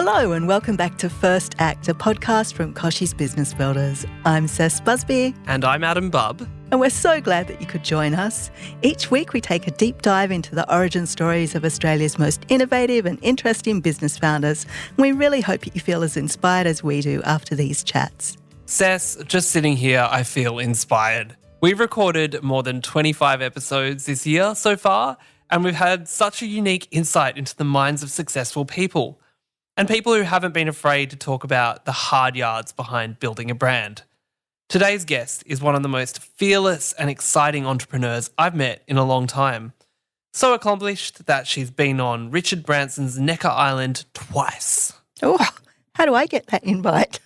Hello and welcome back to First Act, a podcast from Koshy's Business Builders. I'm Cess Busby. And I'm Adam Bubb. And we're so glad that you could join us. Each week we take a deep dive into the origin stories of Australia's most innovative and interesting business founders. We really hope that you feel as inspired as we do after these chats. Cess, just sitting here, I feel inspired. We've recorded more than 25 episodes this year so far, and we've had such a unique insight into the minds of successful people. And people who haven't been afraid to talk about the hard yards behind building a brand. Today's guest is one of the most fearless and exciting entrepreneurs I've met in a long time. So accomplished that she's been on Richard Branson's Necker Island twice. Oh, how do I get that invite?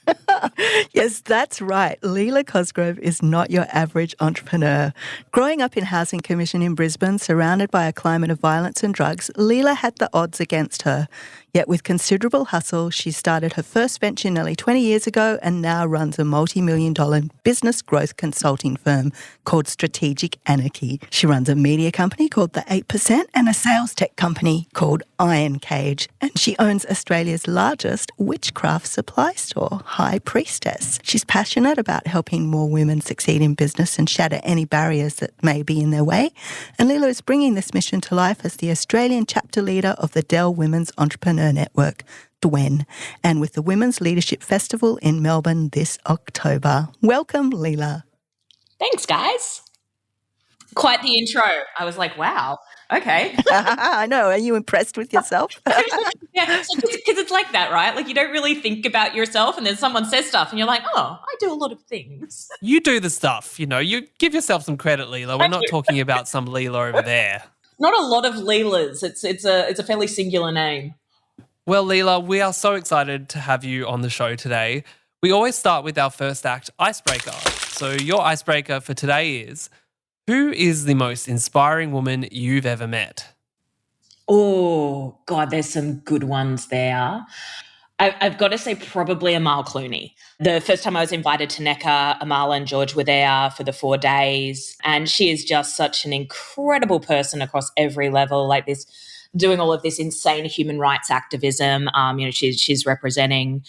Yes, that's right. Leela Cosgrove is not your average entrepreneur. Growing up in Housing Commission in Brisbane, surrounded by a climate of violence and drugs, Leela had the odds against her. Yet with considerable hustle, she started her first venture nearly 20 years ago and now runs a multi-million-dollar business growth consulting firm called Strategic Anarchy. She runs a media company called The 8% and a sales tech company called Iron Cage. And she owns Australia's largest witchcraft supply store, High Priestess. She's passionate about helping more women succeed in business and shatter any barriers that may be in their way. And Leela is bringing this mission to life as the Australian chapter leader of the Dell Women's Entrepreneur Network, DWEN, and with the Women's Leadership Festival in Melbourne this October. Welcome, Leela. Thanks, guys. Quite the intro. I was like, wow, okay. I know. Are you impressed with yourself? Yeah, because it's like that, right? Like you don't really think about yourself and then someone says stuff and you're like, oh, I do a lot of things. You do the stuff, you give yourself some credit, Leela. We're not talking about some Leela over there. Not a lot of Leelas. It's a fairly singular name. Well, Leela, we are so excited to have you on the show today. We always start with our first act icebreaker. So your icebreaker for today is, who is the most inspiring woman you've ever met? Oh, God, there's some good ones there. I've got to say probably Amal Clooney. The first time I was invited to Necker, Amal and George were there for the 4 days. And she is just such an incredible person across every level, like this, doing all of this insane human rights activism. She's representing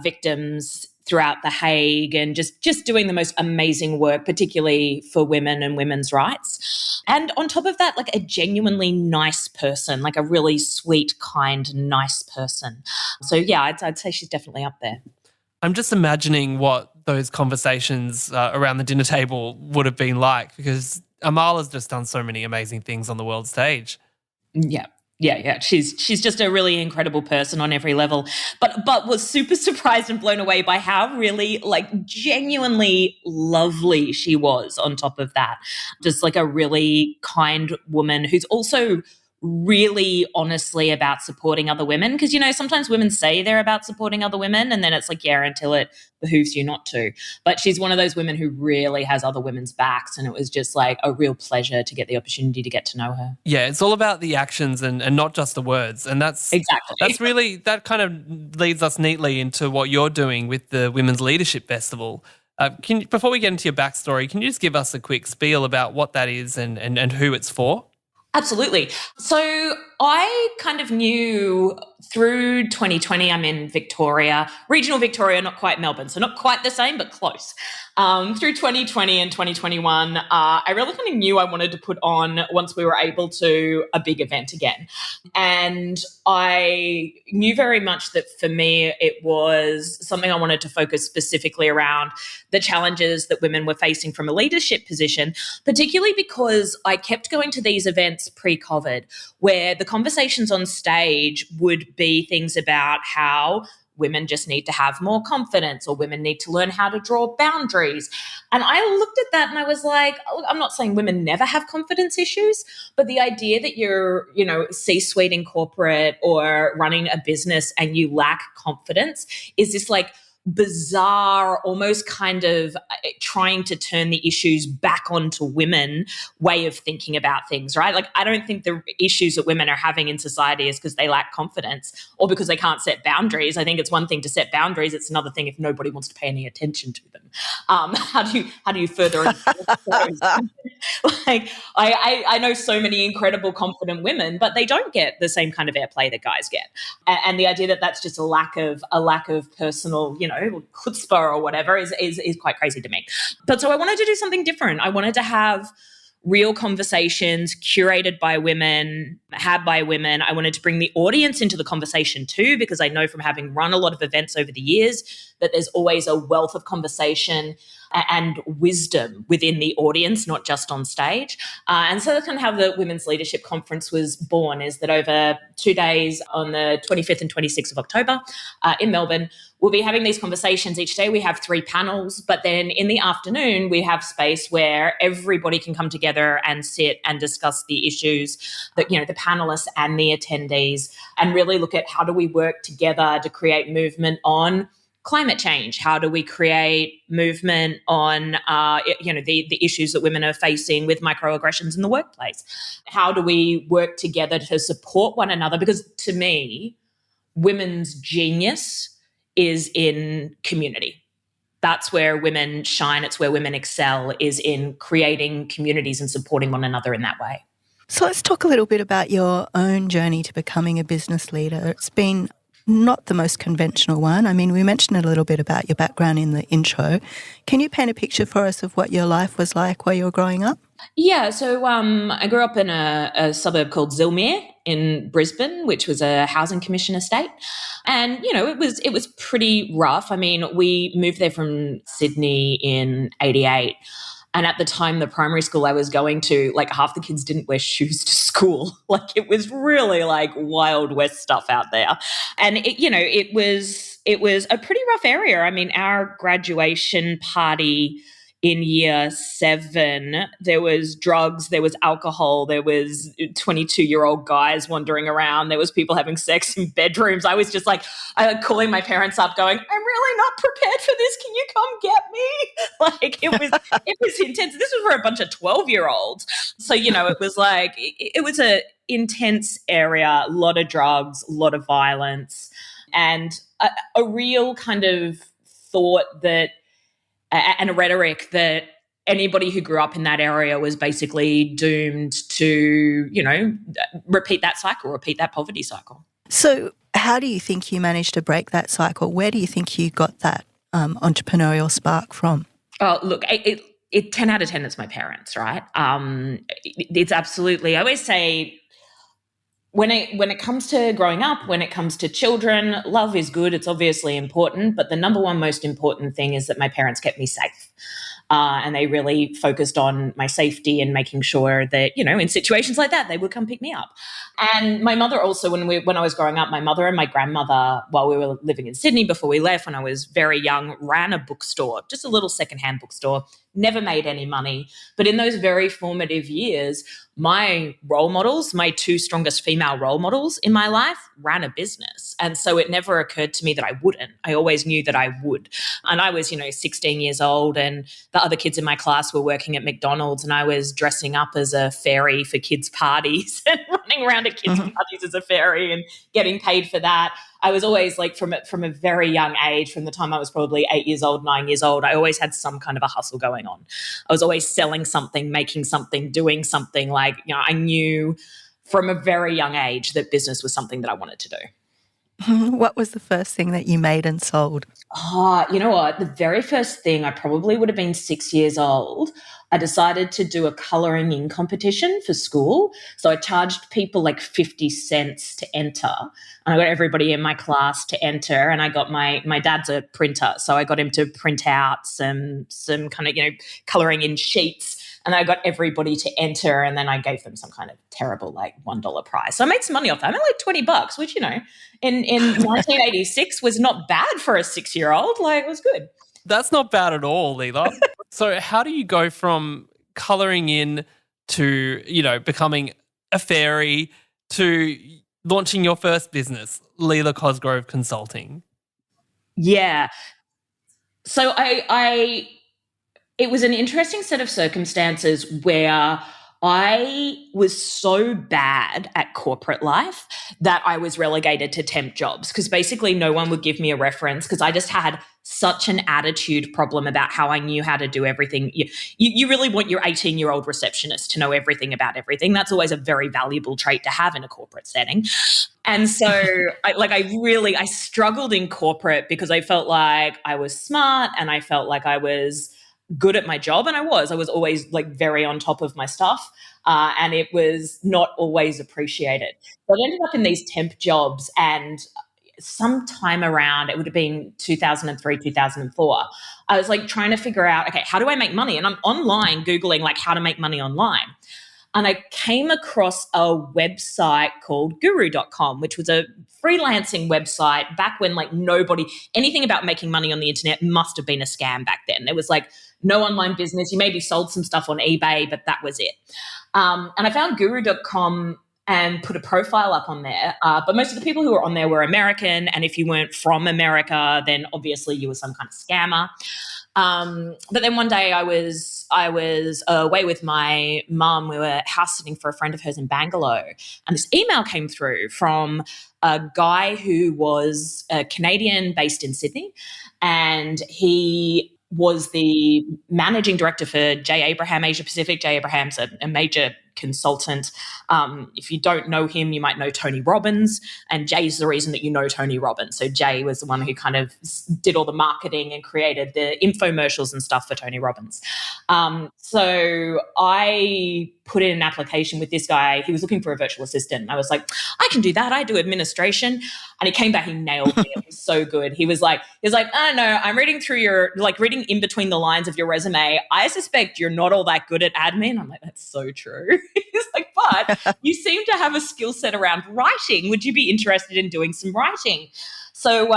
victims throughout The Hague and just doing the most amazing work, particularly for women and women's rights. And on top of that, like a genuinely nice person, like a really sweet, kind, nice person. So yeah, I'd say she's definitely up there. I'm just imagining what those conversations around the dinner table would have been like, because Amal has just done so many amazing things on the world stage. Yeah. She's just a really incredible person on every level, but was super surprised and blown away by how really like genuinely lovely she was on top of that. Just like a really kind woman who's also really honestly about supporting other women, because sometimes women say they're about supporting other women and then it's like, yeah, until it behooves you not to. But she's one of those women who really has other women's backs, and it was just like a real pleasure to get the opportunity to get to know her. Yeah, it's all about the actions and not just the words, and that's really, that kind of leads us neatly into what you're doing with the Women's Leadership Festival. Before we get into your backstory, can you just give us a quick spiel about what that is and who it's for? Absolutely. So I kind of knew through 2020, I'm in Victoria, regional Victoria, not quite Melbourne, so not quite the same, but close. Through 2020 and 2021, I really kind of knew I wanted to put on, once we were able to, a big event again. And I knew very much that for me, it was something I wanted to focus specifically around the challenges that women were facing from a leadership position, particularly because I kept going to these events pre-COVID where the conversations on stage would be things about how women just need to have more confidence or women need to learn how to draw boundaries. And I looked at that and I was like, I'm not saying women never have confidence issues, but the idea that you're, C-suite in corporate or running a business and you lack confidence is this like bizarre, almost kind of trying to turn the issues back onto women way of thinking about things, right? Like, I don't think the issues that women are having in society is because they lack confidence or because they can't set boundaries. I think it's one thing to set boundaries. It's another thing if nobody wants to pay any attention to them. How do you further enforce those? Like, I know so many incredible, confident women, but they don't get the same kind of airplay that guys get. And the idea that that's just a lack of personal, chutzpah or whatever is quite crazy to me. But so I wanted to do something different. I wanted to have real conversations curated by women, had by women. I wanted to bring the audience into the conversation too, because I know from having run a lot of events over the years that there's always a wealth of conversation and wisdom within the audience, not just on stage. And so that's kind of how the Women's Leadership Conference was born, is that over 2 days on the 25th and 26th of October in Melbourne, we'll be having these conversations each day. We have 3 panels, but then in the afternoon, we have space where everybody can come together and sit and discuss the issues that, the panelists and the attendees, and really look at how do we work together to create movement on climate change? How do we create movement on, the issues that women are facing with microaggressions in the workplace? How do we work together to support one another? Because to me, women's genius is in community. That's where women shine. It's where women excel, is in creating communities and supporting one another in that way. So let's talk a little bit about your own journey to becoming a business leader. It's been not the most conventional one. I mean, we mentioned a little bit about your background in the intro. Can you paint a picture for us of what your life was like while you were growing up? Yeah, so I grew up in a suburb called Zillmere in Brisbane, which was a housing commission estate. And, it was pretty rough. I mean, we moved there from Sydney in 88. And at the time, the primary school I was going to, like, half the kids didn't wear shoes to school. Like, it was really like Wild West stuff out there. And it was a pretty rough area. I mean, our graduation party in year 7, there was drugs, there was alcohol, there was 22-year-old guys wandering around, there was people having sex in bedrooms. I was just like, calling my parents up going, I'm really not prepared for this. Can you come get me? Like, it was intense. This was for a bunch of 12-year-olds. So, it was like, it was a intense area, a lot of drugs, a lot of violence, and a real kind of thought that, and a rhetoric that anybody who grew up in that area was basically doomed to, repeat that cycle, repeat that poverty cycle. So how do you think you managed to break that cycle? Where do you think you got that entrepreneurial spark from? Oh, look, 10 out of 10 is my parents, right? It's absolutely, I always say, when it comes to growing up, when it comes to children, love is good. It's obviously important. But the number one most important thing is that my parents kept me safe. And they really focused on my safety and making sure that, in situations like that, they would come pick me up. And my mother also, when I was growing up, my mother and my grandmother, while we were living in Sydney before we left, when I was very young, ran a bookstore, just a little secondhand bookstore, never made any money. But in those very formative years, my role models, my 2 strongest female role models in my life, ran a business. And so it never occurred to me that I wouldn't. I always knew that I would. And I was, 16 years old, and the other kids in my class were working at McDonald's, and I was dressing up as a fairy for kids' parties and running around at kids' parties as a fairy and getting paid for that. I was always like, from a very young age, from the time I was probably 8 years old, 9 years old, I always had some kind of a hustle going on. I was always selling something, making something, doing something. Like, I knew from a very young age that business was something that I wanted to do. What was the first thing that you made and sold? Oh, you know what? The very first thing, I probably would have been 6 years old. I decided to do a colouring in competition for school. So I charged people like 50 cents to enter. And I got everybody in my class to enter. And I got my dad's a printer. So I got him to print out some kind of, colouring in sheets. And I got everybody to enter, and then I gave them some kind of terrible, like, $1 prize. So I made some money off that. I made like $20, which, in 1986 was not bad for a 6-year-old. Like, it was good. That's not bad at all, Leela. So how do you go from colouring in to, becoming a fairy to launching your first business, Leela Cosgrove Consulting? Yeah. So it was an interesting set of circumstances where I was so bad at corporate life that I was relegated to temp jobs because basically no one would give me a reference because I just had such an attitude problem about how I knew how to do everything. You really want your 18-year-old receptionist to know everything about everything. That's always a very valuable trait to have in a corporate setting. And so I struggled in corporate because I felt like I was smart and I felt like I was good at my job, and I was always like very on top of my stuff, and it was not always appreciated. So I ended up in these temp jobs, and sometime around, it would have been 2003, 2004, I was like trying to figure out, okay, how do I make money? And I'm online Googling like how to make money online. And I came across a website called guru.com, which was a freelancing website back when like anything about making money on the internet must have been a scam back then. There was like no online business. You maybe sold some stuff on eBay, but that was it. And I found guru.com and put a profile up on there. But most of the people who were on there were American. And if you weren't from America, then obviously you were some kind of scammer. But then one day I was away with my mum. We were house sitting for a friend of hers in Bangalore, and this email came through from a guy who was a Canadian based in Sydney, and he was the managing director for J. Abraham Asia Pacific. J. Abraham's a major consultant. If you don't know him, you might know Tony Robbins, and Jay's the reason that you know Tony Robbins. So Jay was the one who kind of did all the marketing and created the infomercials and stuff for Tony Robbins. So I put in an application with this guy. He was looking for a virtual assistant. And I was like, I can do that. I do administration. And he came back, he nailed me. It was so good. He was like, I don't know, I'm reading in between the lines of your resume. I suspect you're not all that good at admin. I'm like, that's so true. He's like, but you seem to have a skill set around writing. Would you be interested in doing some writing? So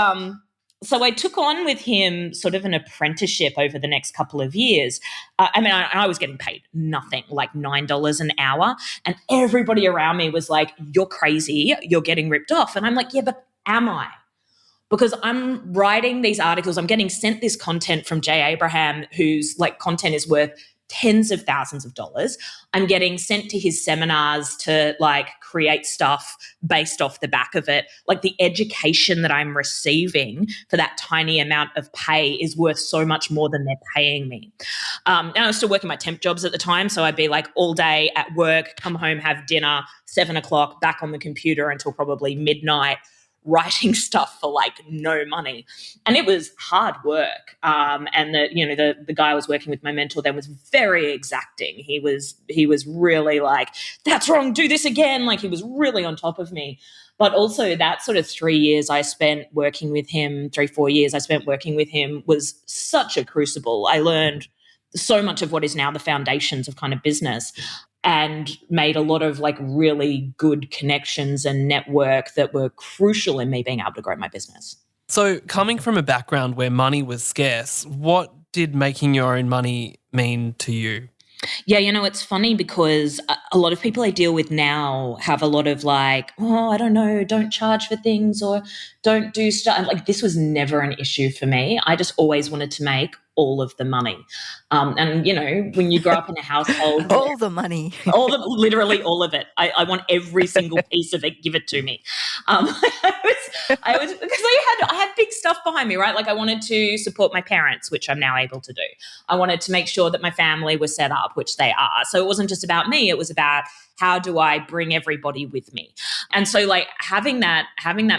I took on with him sort of an apprenticeship over the next couple of years. I was getting paid nothing, like $9 an hour. And everybody around me was like, you're crazy. You're getting ripped off. And I'm like, yeah, but am I? Because I'm writing these articles. I'm getting sent this content from Jay Abraham, whose like content is worth tens of thousands of dollars. I'm getting sent to his seminars to like create stuff based off the back of it. Like the education that I'm receiving for that tiny amount of pay is worth so much more than they're paying me. And I was still working my temp jobs at the time. So I'd be like all day at work, come home, have dinner, 7:00, back on the computer until probably midnight, writing stuff for like no money. And it was hard work. And the guy I was working with, my mentor then, was very exacting. He was really like, that's wrong, do this again. Like he was really on top of me. But also that sort of 3 years I spent working with him, 3-4 years I spent working with him was such a crucible. I learned so much of what is now the foundations of kind of business, and made a lot of like really good connections and network that were crucial in me being able to grow my business. So coming from a background where money was scarce, what did making your own money mean to you? Yeah, it's funny because a lot of people I deal with now have a lot of like, oh, I don't know, don't charge for things or don't do stuff. And like this was never an issue for me. I just always wanted to make all of the money. And when you grow up in a household, all the money, literally all of it. I want every single piece of it. Give it to me. I was because I had big stuff behind me, right? Like I wanted to support my parents, which I'm now able to do. I wanted to make sure that my family was set up, which they are. So it wasn't just about me. It was about how do I bring everybody with me? And so like having that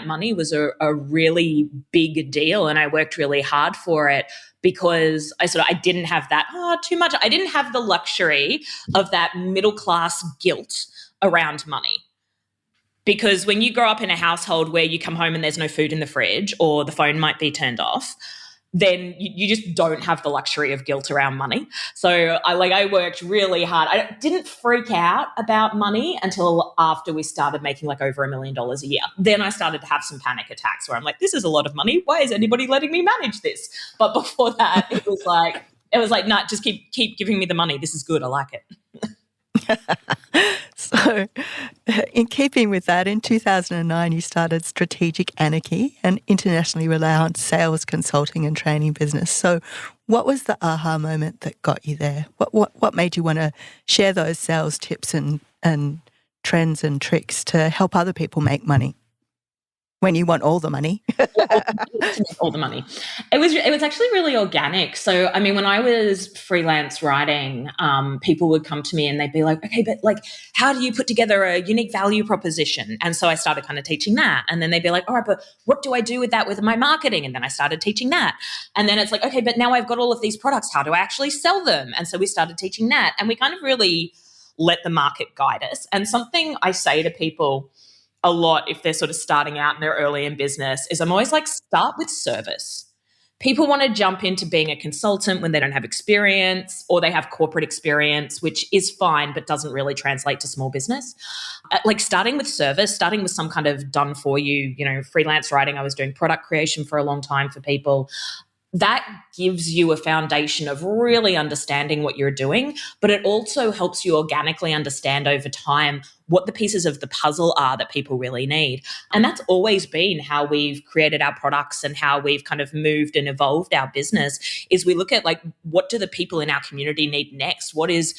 money was a really big deal. And I worked really hard for it because I didn't have that, too much. I didn't have the luxury of that middle class guilt around money. Because when you grow up in a household where you come home and there's no food in the fridge or the phone might be turned off, then you just don't have the luxury of guilt around money. So I worked really hard. I didn't freak out about money until after we started making like over $1 million a year. Then I started to have some panic attacks where I'm like, this is a lot of money. Why is anybody letting me manage this? But before that, it was like, nah, just keep giving me the money. This is good. I like it. So, in keeping with that, in 2009, you started Strategic Anarchy, an internationally renowned sales, consulting, and training business. So, what was the aha moment that got you there? What made you want to share those sales tips and trends and tricks to help other people make money when you want all the money? All the money. It was actually really organic. So, I mean, when I was freelance writing, people would come to me and they'd be like, okay, but like, how do you put together a unique value proposition? And so I started kind of teaching that. And then they'd be like, all right, but what do I do with that with my marketing? And then I started teaching that. And then it's like, okay, but now I've got all of these products. How do I actually sell them? And so we started teaching that. And we kind of really let the market guide us. And something I say to people a lot if they're sort of starting out and they're early in business is I'm always like, start with service. People want to jump into being a consultant when they don't have experience or they have corporate experience, which is fine, but doesn't really translate to small business. Like starting with service, starting with some kind of done for you, freelance writing. I was doing product creation for a long time for people. That gives you a foundation of really understanding what you're doing, but it also helps you organically understand over time what the pieces of the puzzle are that people really need. And that's always been how we've created our products and how we've kind of moved and evolved our business is we look at like, what do the people in our community need next? What is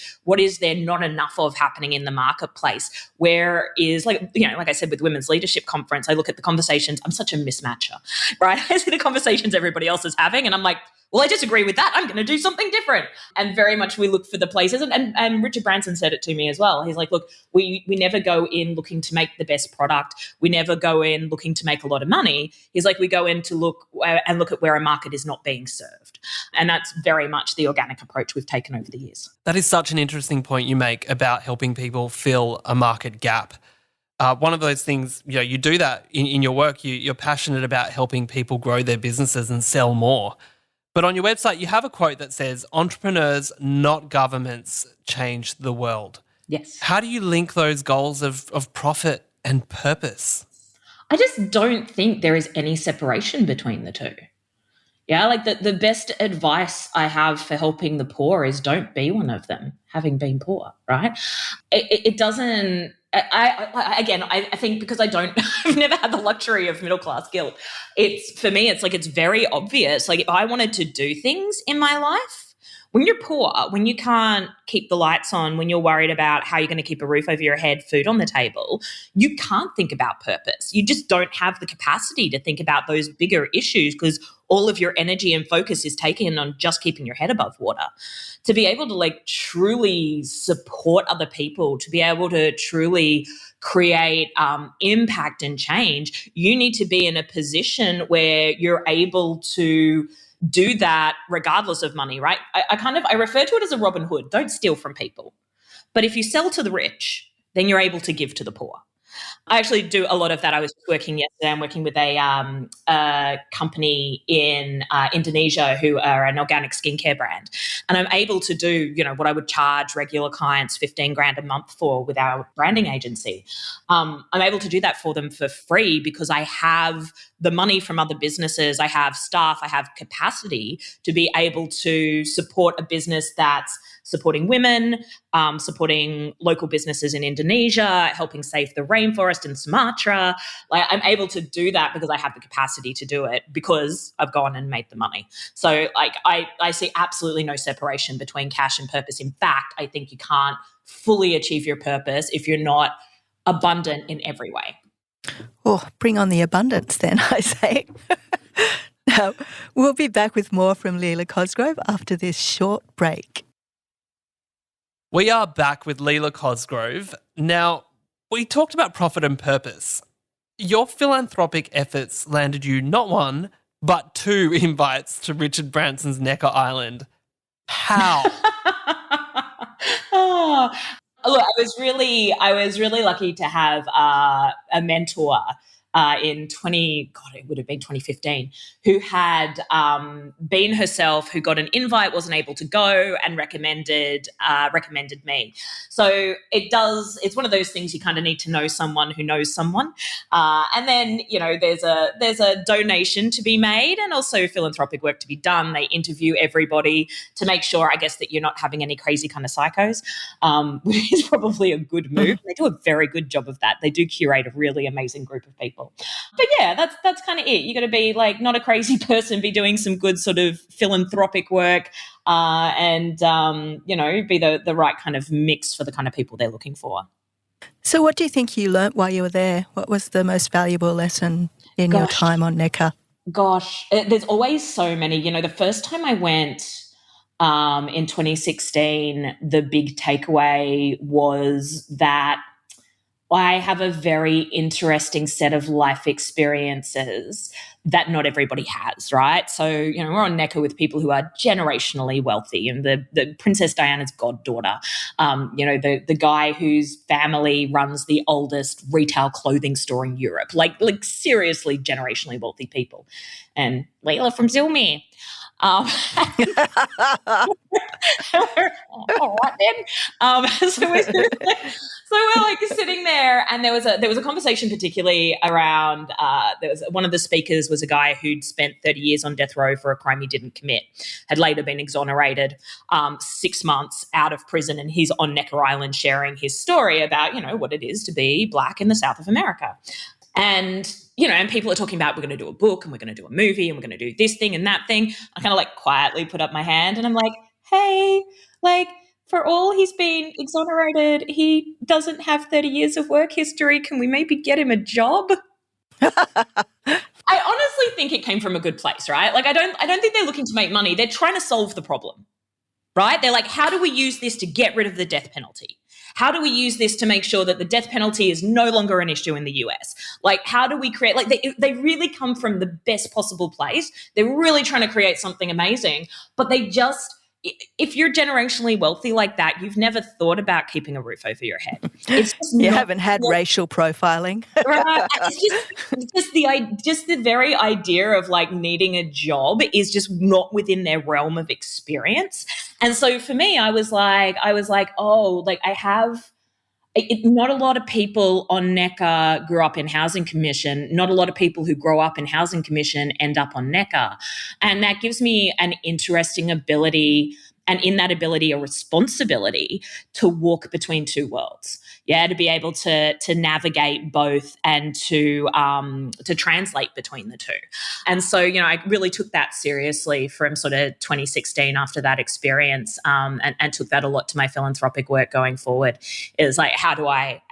there not enough of happening in the marketplace? Where is like I said, with Women's Leadership Conference, I look at the conversations. I'm such a mismatcher, right? I see the conversations everybody else is having and I'm like, well, I disagree with that. I'm going to do something different. And very much we look for the places. And Richard Branson said it to me as well. He's like, look, we never go in looking to make the best product. We never go in looking to make a lot of money. He's like, we go in to look at where a market is not being served. And that's very much the organic approach we've taken over the years. That is such an interesting point you make about helping people fill a market gap. One of those things, you do that in your work. You're passionate about helping people grow their businesses and sell more. But on your website, you have a quote that says, entrepreneurs, not governments, change the world. Yes. How do you link those goals of profit and purpose? I just don't think there is any separation between the two. Yeah, like the best advice I have for helping the poor is don't be one of them, having been poor, right? It doesn't... I think because I've never had the luxury of middle class guilt. For me, it's very obvious. Like if I wanted to do things in my life, when you're poor, when you can't keep the lights on, when you're worried about how you're going to keep a roof over your head, food on the table, you can't think about purpose. You just don't have the capacity to think about those bigger issues because all of your energy and focus is taken on just keeping your head above water. To be able to like truly support other people, to be able to truly create impact and change, you need to be in a position where you're able to do that regardless of money, right? I refer to it as a Robin Hood. Don't steal from people. But if you sell to the rich, then you're able to give to the poor. I actually do a lot of that. I was working yesterday. I'm working with a company in Indonesia who are an organic skincare brand. And I'm able to do, what I would charge regular clients 15 grand a month for with our branding agency. I'm able to do that for them for free because I have the money from other businesses. I have staff. I have capacity to be able to support a business that's supporting women, supporting local businesses in Indonesia, helping save the rainforest in Sumatra. Like I'm able to do that because I have the capacity to do it because I've gone and made the money. So like I see absolutely no separation between cash and purpose. In fact, I think you can't fully achieve your purpose if you're not abundant in every way. Oh, bring on the abundance then, I say. Now, we'll be back with more from Leela Cosgrove after this short break. We are back with Leela Cosgrove. Now, we talked about profit and purpose. Your philanthropic efforts landed you not one, but 2 invites to Richard Branson's Necker Island. How? Look, I was really lucky to have a mentor it would have been 2015, who had been herself, who got an invite, wasn't able to go, and recommended me. So it's one of those things you kind of need to know someone who knows someone. And then, there's a donation to be made and also philanthropic work to be done. They interview everybody to make sure, I guess, that you're not having any crazy kind of psychos, which is probably a good move. They do a very good job of that. They do curate a really amazing group of people. But yeah, that's kind of it. You got to be like not a crazy person, be doing some good sort of philanthropic work, and be the right kind of mix for the kind of people they're looking for. So what do you think you learnt while you were there? What was the most valuable lesson in your time on NECA? There's always so many. The first time I went in 2016, the big takeaway was that I have a very interesting set of life experiences that not everybody has, right? So, we're on NECA with people who are generationally wealthy, and the Princess Diana's goddaughter, the guy whose family runs the oldest retail clothing store in Europe, like seriously generationally wealthy people, and Leela from Zilmere. All right then. So we're like sitting there, and there was a conversation particularly around. There was one of the speakers was a guy who'd spent 30 years on death row for a crime he didn't commit, had later been exonerated, 6 months out of prison, and he's on Necker Island sharing his story about what it is to be Black in the South of America. And, and people are talking about, we're going to do a book and we're going to do a movie and we're going to do this thing and that thing. I kind of quietly put up my hand and I'm like, hey, for all he's been exonerated, he doesn't have 30 years of work history. Can we maybe get him a job? I honestly think it came from a good place, right? I don't think they're looking to make money. They're trying to solve the problem, right? They're like, how do we use this to get rid of the death penalty? How do we use this to make sure that the death penalty is no longer an issue in the US? How do we create, they really come from the best possible place. They're really trying to create something amazing, but they just, if you're generationally wealthy like that, you've never thought about keeping a roof over your head. It's just you haven't had racial profiling. Right. It's just the very idea of needing a job is just not within their realm of experience. And so for me, I was like, not a lot of people on NECA grew up in Housing Commission. Not a lot of people who grow up in Housing Commission end up on NECA. And that gives me an interesting ability, and in that ability, a responsibility to walk between two worlds. Yeah, to be able to navigate both and to translate between the two. And so, I really took that seriously from sort of 2016 after that experience, and took that a lot to my philanthropic work going forward. Is how do I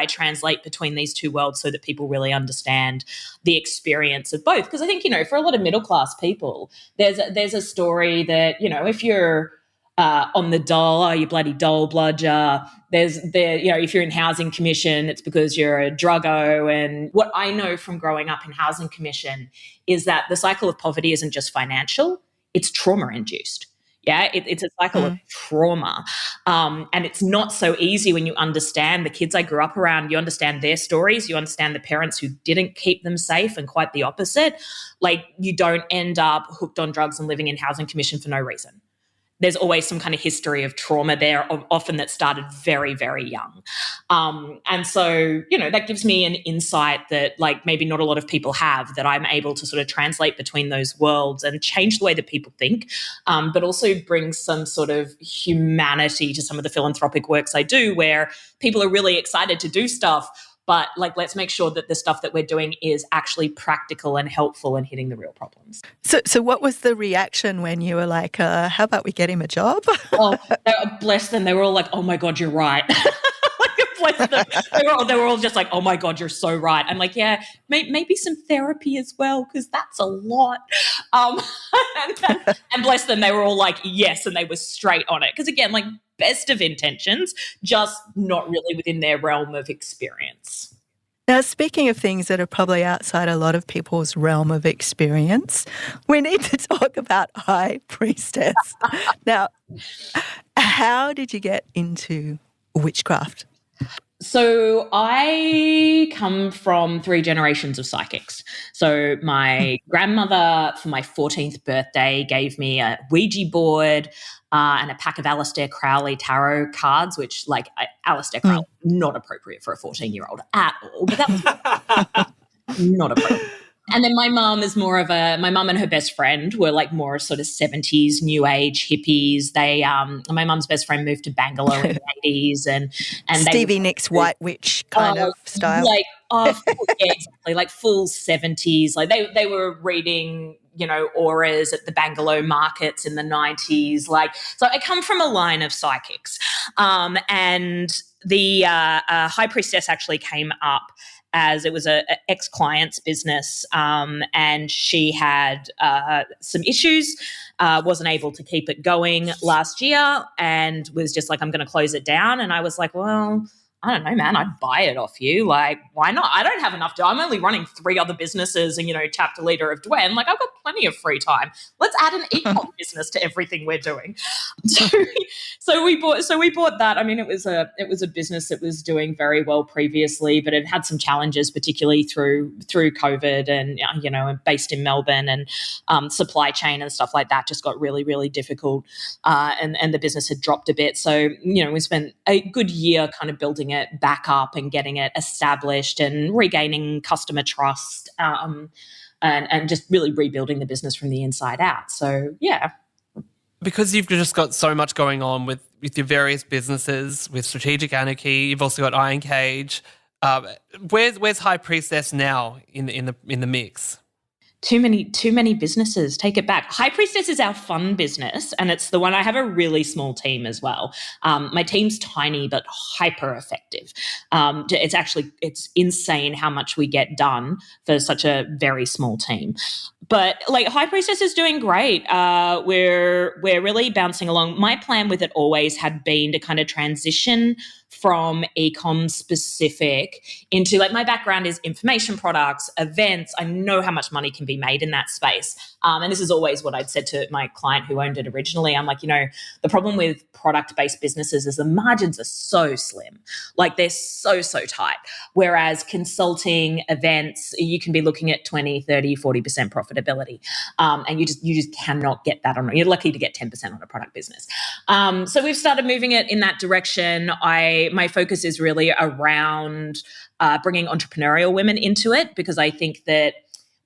translate between these two worlds so that people really understand the experience of both? Because I think, for a lot of middle class people, there's a story that, if you're on the dole, you bloody dole bludger. If you're in Housing Commission, it's because you're a druggo. And what I know from growing up in Housing Commission is that the cycle of poverty isn't just financial, it's trauma-induced. Yeah, it's a cycle of trauma. And it's not so easy when you understand the kids I grew up around. You understand their stories. You understand the parents who didn't keep them safe, and quite the opposite. You don't end up hooked on drugs and living in Housing Commission for no reason. There's always some kind of history of trauma there, often that started very, very young. And so, that gives me an insight that maybe not a lot of people have, that I'm able to sort of translate between those worlds and change the way that people think, but also bring some sort of humanity to some of the philanthropic works I do, where people are really excited to do stuff, but let's make sure that the stuff that we're doing is actually practical and helpful and hitting the real problems. So what was the reaction when you were like, how about we get him a job? Oh, bless them. They were all like, oh my God, you're right. Bless them. They were all just like, oh my God, you're so right. I'm like, yeah, maybe some therapy as well, because that's a lot. And bless them, they were all like, yes, and they were straight on it. Because again, best of intentions, just not really within their realm of experience. Now, speaking of things that are probably outside a lot of people's realm of experience, we need to talk about High Priestess. Now, how did you get into witchcraft? So I come from 3 generations of psychics. So my grandmother, for my 14th birthday, gave me a Ouija board and a pack of Aleister Crowley tarot cards, which, like, Aleister Crowley, not appropriate for a 14-year-old at all, but that was not appropriate. And then my mum is more of my mum and her best friend were like more sort of 70s new age hippies. My mum's best friend moved to Bangalore in the 80s and Stevie Nicks White Witch kind of style. Like, yeah, exactly. Like full 70s. Like they were reading, auras at the Bangalore markets in the 90s. Like, so I come from a line of psychics. And the High Priestess actually came up as it was a ex-client's business, and she had some issues, wasn't able to keep it going last year, and was just like, I'm going to close it down. And I was like, well, I don't know, man, I'd buy it off you. Like, why not? I don't have enough I'm only running 3 other businesses and, chapter leader of Dwen. Like, I've got plenty of free time. Let's add an e-com business to everything we're doing. So we bought that. I mean, it was a business that was doing very well previously, but it had some challenges, particularly through COVID and, based in Melbourne, and supply chain and stuff like that just got really, really difficult. And the business had dropped a bit. So, we spent a good year kind of building it back up and getting it established and regaining customer trust, and just really rebuilding the business from the inside out. So, yeah. Because you've just got so much going on with your various businesses, with Strategic Anarchy, you've also got Iron Cage. Where's High Priestess now in the mix? Too many businesses. Take it back. High Priestess is our fun business, and it's the one. I have a really small team as well. My team's tiny but hyper effective. It's insane how much we get done for such a very small team. But like High Priestess is doing great. We're really bouncing along. My plan with it always had been to kind of transition from e-com specific into, like, my background is information products, events. I know how much money can be made in that space. And this is always what I'd said to my client who owned it originally. I'm like, the problem with product-based businesses is the margins are so slim. Like, they're so tight. Whereas consulting, events, you can be looking at 20, 30, 40% profitability. And you just cannot get that on. You're lucky to get 10% on a product business. So we've started moving it in that direction. My focus is really around bringing entrepreneurial women into it, because I think that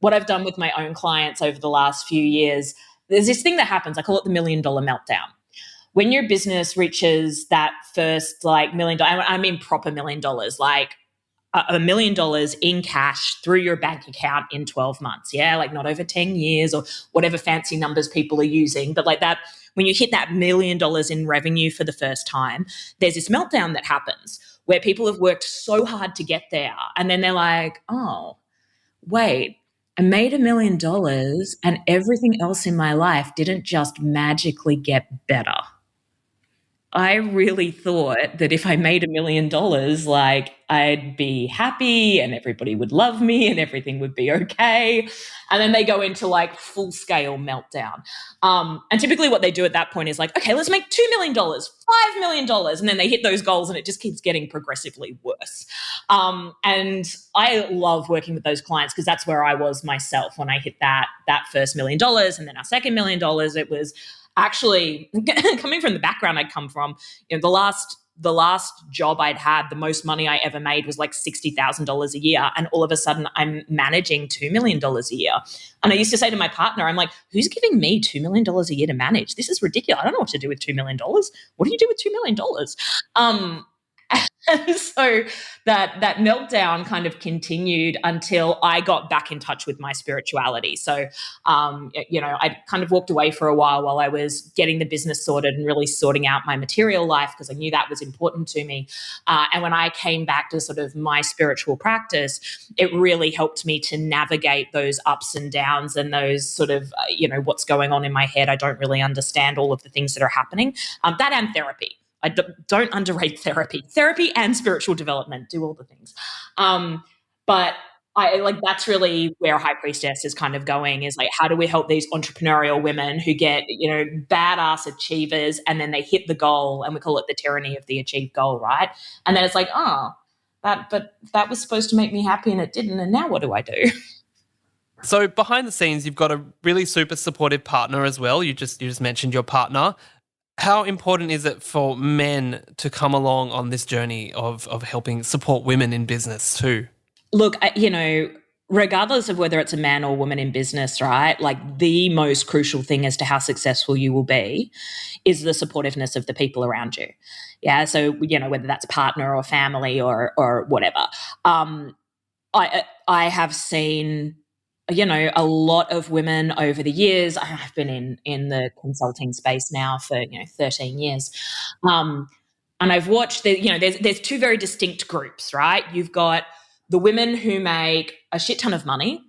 what I've done with my own clients over the last few years, there's this thing that happens. I call it the $1 million meltdown. When your business reaches that first $1 million, I mean proper $1 million, like $1 million in cash through your bank account in 12 months. Yeah, like not over 10 years or whatever fancy numbers people are using, but like that. When you hit that $1 million in revenue for the first time, there's this meltdown that happens where people have worked so hard to get there. And then they're like, oh, wait, I made $1 million and everything else in my life didn't just magically get better. I really thought that if I made $1 million, like, I'd be happy and everybody would love me and everything would be okay. And then they go into like full scale meltdown. And typically what they do at that point is like, okay, let's make $2 million, $5 million. And then they hit those goals and it just keeps getting progressively worse. And I love working with those clients because that's where I was myself when I hit that first $1 million. And then our second $1 million, it was actually coming from the background I'd come from. The last job I'd had, the most money I ever made was like $60,000 a year. And all of a sudden I'm managing $2 million a year. And I used to say to my partner, I'm like, who's giving me $2 million a year to manage? This is ridiculous. I don't know what to do with $2 million. What do you do with $2 million? And so that meltdown kind of continued until I got back in touch with my spirituality. So, I kind of walked away for a while I was getting the business sorted and really sorting out my material life because I knew that was important to me. And when I came back to sort of my spiritual practice, it really helped me to navigate those ups and downs and those sort of, what's going on in my head. I don't really understand all of the things that are happening. That and therapy. I don't underrate therapy and spiritual development, do all the things. But that's really where High Priestess is kind of going, is like, how do we help these entrepreneurial women who get, badass achievers and then they hit the goal, and we call it the tyranny of the achieved goal, right? And then it's like, oh, that was supposed to make me happy and it didn't. And now what do I do? So behind the scenes, you've got a really super supportive partner as well. You just mentioned your partner. How important is it for men to come along on this journey of helping support women in business too? Look, regardless of whether it's a man or woman in business, right? Like the most crucial thing as to how successful you will be is the supportiveness of the people around you. Yeah. So, whether that's partner or family or whatever. I have seen, a lot of women over the years. I've been in the consulting space now for 13 years, and I've watched there's two very distinct groups, right? You've got the women who make a shit ton of money,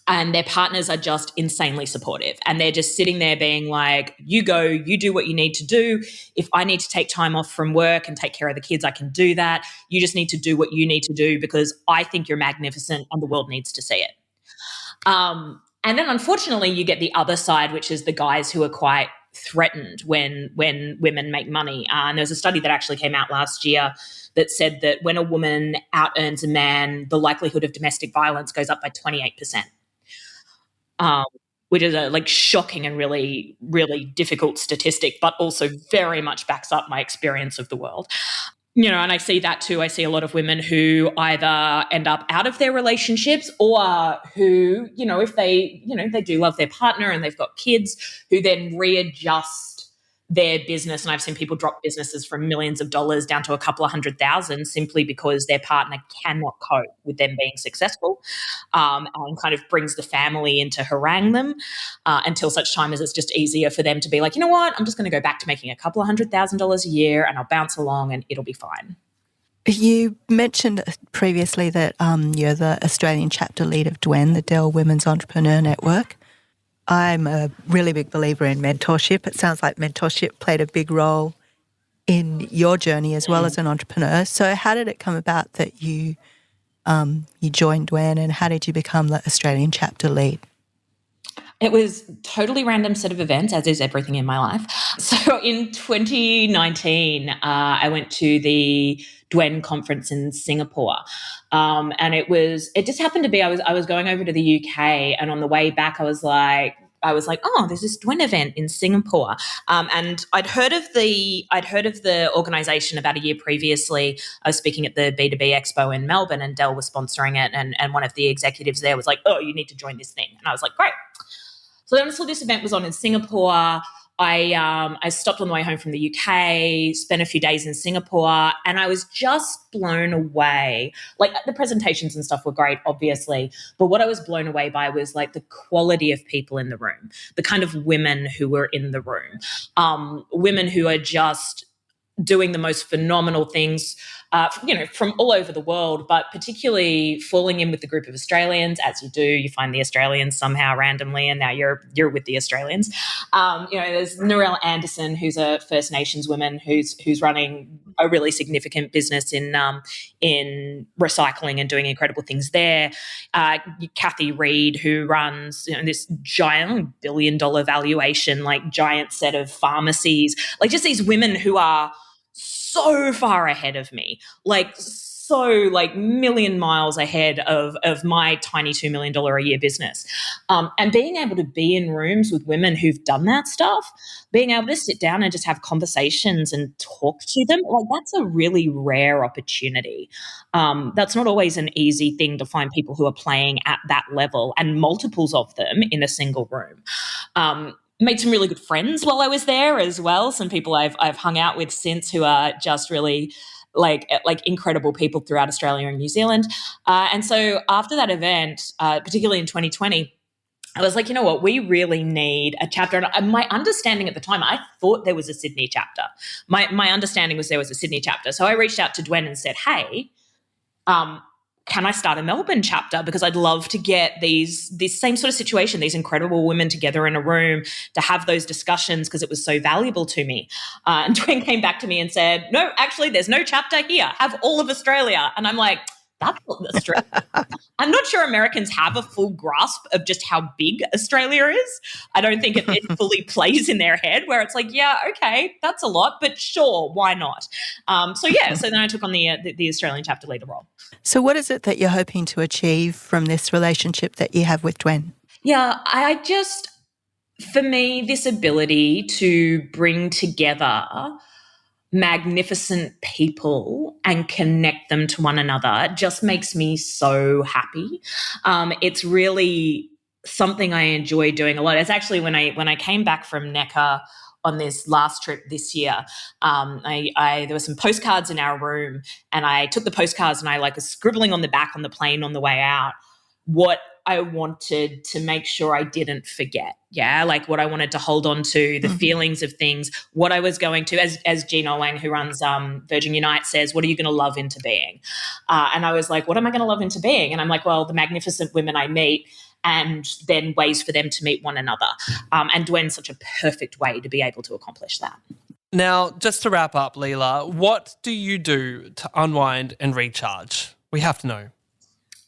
and their partners are just insanely supportive, and they're just sitting there being like, "You go, you do what you need to do. If I need to take time off from work and take care of the kids, I can do that. You just need to do what you need to do because I think you're magnificent, and the world needs to see it." And then unfortunately you get the other side, which is the guys who are quite threatened when women make money. And there's a study that actually came out last year that said that when a woman out earns a man, the likelihood of domestic violence goes up by 28%, which is a shocking and really, really difficult statistic, but also very much backs up my experience of the world. And I see that too. I see a lot of women who either end up out of their relationships or who, if they do love their partner and they've got kids, who then readjust their business. And I've seen people drop businesses from millions of dollars down to a couple of $100,000 simply because their partner cannot cope with them being successful, and kind of brings the family in to harangue them until such time as it's just easier for them to be like, you know what, I'm just going to go back to making a couple of $100,000 a year and I'll bounce along and it'll be fine. You mentioned previously that you're the Australian chapter lead of DWEN, the Dell Women's Entrepreneur Network. I'm a really big believer in mentorship. It sounds like mentorship played a big role in your journey as well as an entrepreneur. So how did it come about that you joined DWEN, and how did you become the Australian chapter lead? It was totally random set of events, as is everything in my life. So in 2019, I went to the DWEN conference in Singapore. And it just happened to be, I was going over to the UK, and on the way back, I was like, oh, there's this DWEN event in Singapore. And I'd heard of the organization about a year previously. I was speaking at the B2B Expo in Melbourne, and Dell was sponsoring it. And one of the executives there was like, oh, you need to join this thing. And I was like, great. So then I saw this event was on in Singapore. I stopped on the way home from the UK, spent a few days in Singapore, and I was just blown away. Like, the presentations and stuff were great, obviously, but what I was blown away by was like the quality of people in the room, the kind of women who were in the room, women who are just doing the most phenomenal things, from all over the world, but particularly falling in with the group of Australians, as you do. You find the Australians somehow randomly, and now you're with the Australians. There's Narelle Anderson, who's a First Nations woman who's running a really significant business in recycling and doing incredible things there. Kathy Reed, who runs this giant $1 billion valuation, giant set of pharmacies, just these women who are so far ahead of me, million miles ahead of my tiny $2 million a year business. And being able to be in rooms with women who've done that stuff, being able to sit down and just have conversations and talk to them, that's a really rare opportunity. That's not always an easy thing to find people who are playing at that level, and multiples of them in a single room. Made some really good friends while I was there as well. Some people I've hung out with since who are just really like incredible people throughout Australia and New Zealand. And so after that event, particularly in 2020, I was like, you know what, we really need a chapter. And my understanding at the time, I thought there was a Sydney chapter. My understanding was there was a Sydney chapter. So I reached out to DWEN and said, hey, can I start a Melbourne chapter? Because I'd love to get this same sort of situation, these incredible women together in a room to have those discussions, because it was so valuable to me. And DWEN came back to me and said, no, actually, there's no chapter here. Have all of Australia. And I'm like, that's what Australia is. I'm not sure Americans have a full grasp of just how big Australia is. I don't think it fully plays in their head where it's like, yeah, okay, that's a lot, but sure, why not? So then I took on the Australian chapter leader role. So what is it that you're hoping to achieve from this relationship that you have with Dwen? Yeah, for me, this ability to bring together magnificent people and connect them to one another just makes me so happy. It's really something I enjoy doing a lot. It's actually when I came back from NECA on this last trip this year, there were some postcards in our room, and I took the postcards and I was scribbling on the back on the plane on the way out what I wanted to make sure I didn't forget. Yeah, like what I wanted to hold on to, the feelings of things, what I was going to, as Gina Wang, who runs Virgin Unite, says, what are you going to love into being? And I was like, what am I going to love into being? And I'm like, well, the magnificent women I meet, and then ways for them to meet one another. And Dwen's such a perfect way to be able to accomplish that. Now, just to wrap up, Leela, what do you do to unwind and recharge? We have to know.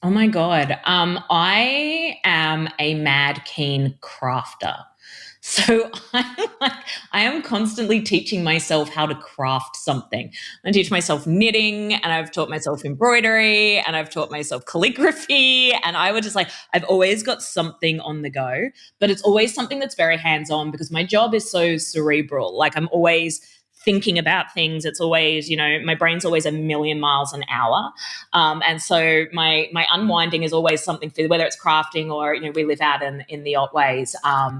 Oh my God. I am a mad keen crafter. So I am constantly teaching myself how to craft something. I teach myself knitting, and I've taught myself embroidery, and I've taught myself calligraphy. And I would just I've always got something on the go, but it's always something that's very hands-on because my job is so cerebral. I'm always thinking about things. It's always, my brain's always a million miles an hour. And so my unwinding is always something for, whether it's crafting or, we live out in the Otways.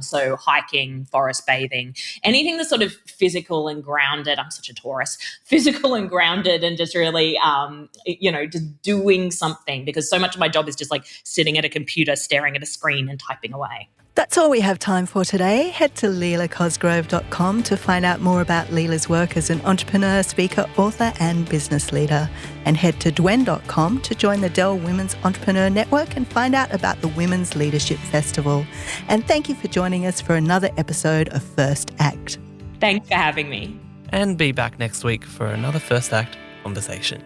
So hiking, forest bathing, anything that's sort of physical and grounded. I'm such a Taurus, physical and grounded, and just really, just doing something, because so much of my job is just sitting at a computer, staring at a screen and typing away. That's all we have time for today. Head to leelacosgrove.com to find out more about Leela's work as an entrepreneur, speaker, author and business leader. And head to dwen.com to join the Dell Women's Entrepreneur Network and find out about the Women's Leadership Festival. And thank you for joining us for another episode of First Act. Thanks for having me. And be back next week for another First Act conversation.